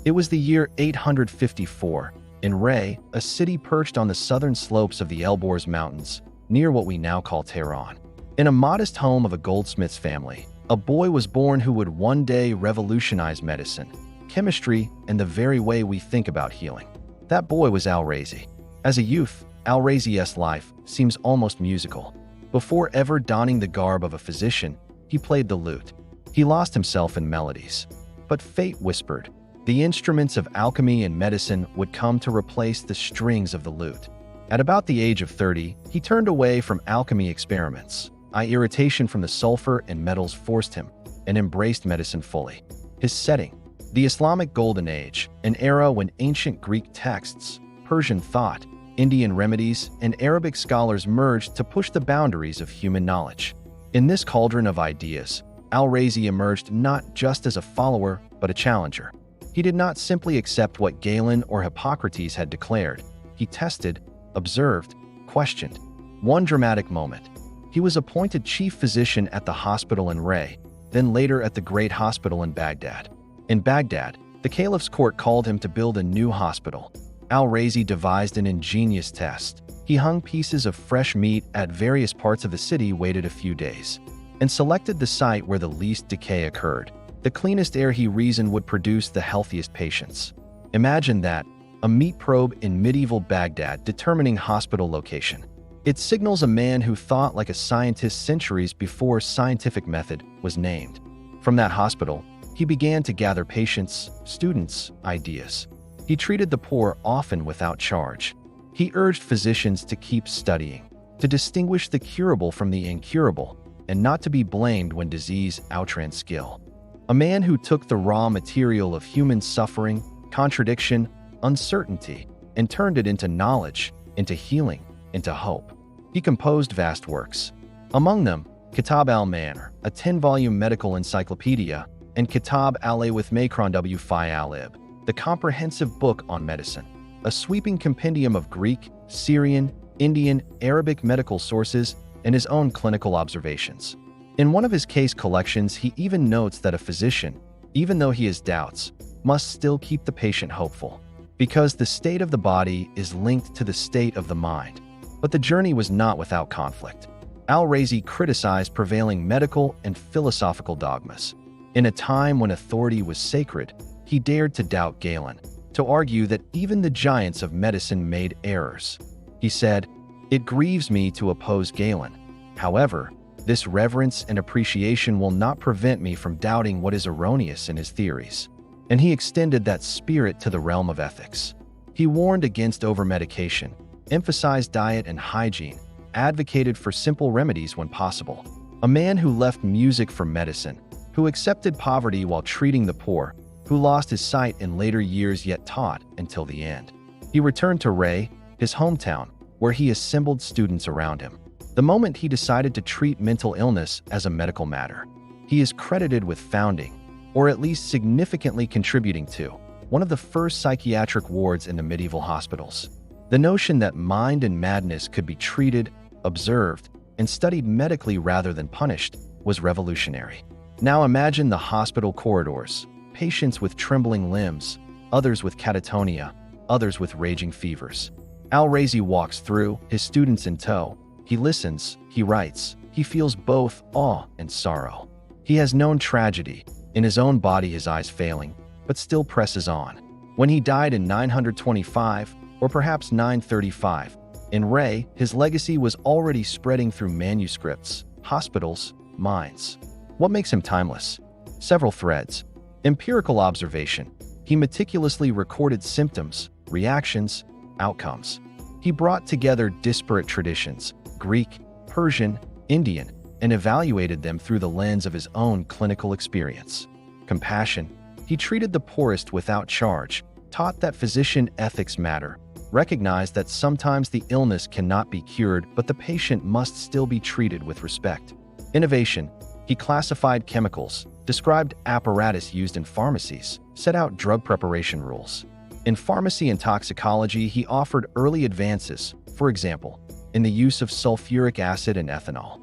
It was the year 854, in Rhazes, a city perched on the southern slopes of the Elborz Mountains, near what we now call Tehran. In a modest home of a goldsmith's family, a boy was born who would one day revolutionize medicine, chemistry, and the very way we think about healing. That boy was Al-Rāzī. As a youth, Al-Rāzī's life seems almost musical. Before ever donning the garb of a physician, he played the lute. He lost himself in melodies. But fate whispered. The instruments of alchemy and medicine would come to replace the strings of the lute. At about the age of 30, he turned away from alchemy experiments. Irritation from the sulfur and metals forced him, and embraced medicine fully. His setting: the Islamic Golden Age, an era when ancient Greek texts, Persian thought, Indian remedies, and Arabic scholars merged to push the boundaries of human knowledge. In this cauldron of ideas, Al-Rāzī emerged not just as a follower, but a challenger. He did not simply accept what Galen or Hippocrates had declared. He tested, observed, questioned. One dramatic moment. He was appointed chief physician at the hospital in Rhazes, then later at the Great Hospital in Baghdad. In Baghdad, the caliph's court called him to build a new hospital. Al-Rāzī devised an ingenious test. He hung pieces of fresh meat at various parts of the city, waited a few days, and selected the site where the least decay occurred. The cleanest air, he reasoned, would produce the healthiest patients. Imagine that, a meat probe in medieval Baghdad determining hospital location. It signals a man who thought like a scientist centuries before scientific method was named. From that hospital, he began to gather patients, students, ideas. He treated the poor, often without charge. He urged physicians to keep studying, to distinguish the curable from the incurable, and not to be blamed when disease outran skill. A man who took the raw material of human suffering, contradiction, uncertainty, and turned it into knowledge, into healing, into hope. He composed vast works. Among them, Kitab al-Manar, a 10-volume medical encyclopedia, and Kitab al-Makron fi al-Ib, the comprehensive book on medicine, a sweeping compendium of Greek, Syrian, Indian, Arabic medical sources, and his own clinical observations. In one of his case collections, he even notes that a physician, even though he has doubts, must still keep the patient hopeful, because the state of the body is linked to the state of the mind. But the journey was not without conflict. Al-Rāzī criticized prevailing medical and philosophical dogmas. In a time when authority was sacred, he dared to doubt Galen, to argue that even the giants of medicine made errors. He said, "It grieves me to oppose Galen. However, this reverence and appreciation will not prevent me from doubting what is erroneous in his theories." And he extended that spirit to the realm of ethics. He warned against over-medication, emphasized diet and hygiene, advocated for simple remedies when possible. A man who left music for medicine, who accepted poverty while treating the poor, who lost his sight in later years yet taught until the end. He returned to Rhazes, his hometown, where he assembled students around him. The moment he decided to treat mental illness as a medical matter, he is credited with founding, or at least significantly contributing to, one of the first psychiatric wards in the medieval hospitals. The notion that mind and madness could be treated, observed, and studied medically rather than punished was revolutionary. Now imagine the hospital corridors, patients with trembling limbs, others with catatonia, others with raging fevers. Al-Rāzī walks through, his students in tow. He listens, he writes, he feels both awe and sorrow. He has known tragedy, in his own body, his eyes failing, but still presses on. When he died in 925, or perhaps 935, in Rhazes, his legacy was already spreading through manuscripts, hospitals, minds. What makes him timeless? Several threads. Empirical observation. He meticulously recorded symptoms, reactions, outcomes. He brought together disparate traditions, Greek, Persian, Indian, and evaluated them through the lens of his own clinical experience. Compassion. He treated the poorest without charge, taught that physician ethics matter, recognized that sometimes the illness cannot be cured, but the patient must still be treated with respect. Innovation. He classified chemicals, described apparatus used in pharmacies, set out drug preparation rules. In pharmacy and toxicology, he offered early advances, for example, in the use of sulfuric acid and ethanol.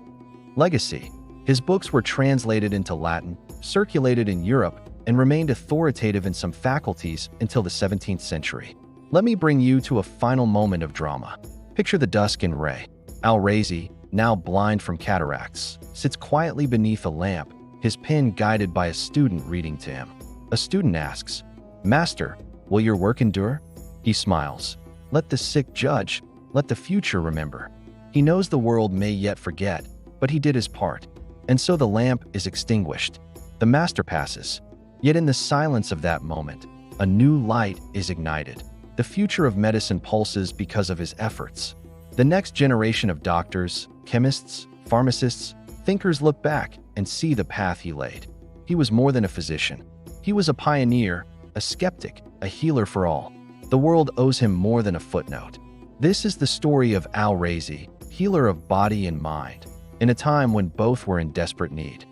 Legacy. His books were translated into Latin, circulated in Europe, and remained authoritative in some faculties until the 17th century. Let me bring you to a final moment of drama. Picture the dusk in Ray. Al-Rāzī, now blind from cataracts, sits quietly beneath a lamp, his pen guided by a student reading to him. A student asks, "Master, will your work endure?" He smiles. "Let the sick judge, let the future remember." He knows the world may yet forget, but he did his part. And so the lamp is extinguished. The master passes. Yet in the silence of that moment, a new light is ignited. The future of medicine pulses because of his efforts. The next generation of doctors, chemists, pharmacists, thinkers look back and see the path he laid. He was more than a physician. He was a pioneer, a skeptic, a healer for all. The world owes him more than a footnote. This is the story of Al-Rāzī, healer of body and mind, in a time when both were in desperate need.